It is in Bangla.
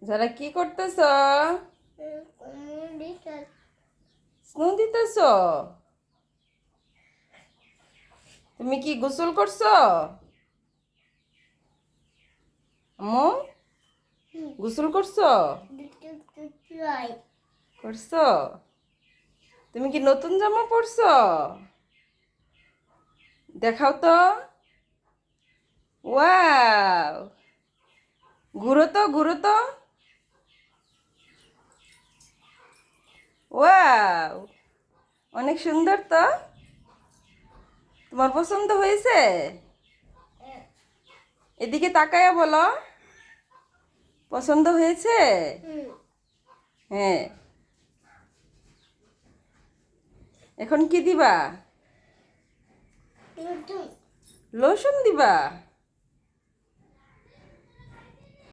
যারা কি করতেছ? স্নো দিতেছ? তুমি কি গোসল করছো? আম্মু গোসল করছো? করছো? তুমি কি নতুন জামা পরছো? দেখাও তো। ওয়াও, ঘুরো তো ঘুরো তো। ওয়াও, অনেক সুন্দর তো। তোমার পছন্দ হয়েছে? এদিকে তাকায়া বলো, পছন্দ হয়েছে? হ্যাঁ। এখন কি দিবা? লোশন দিবা?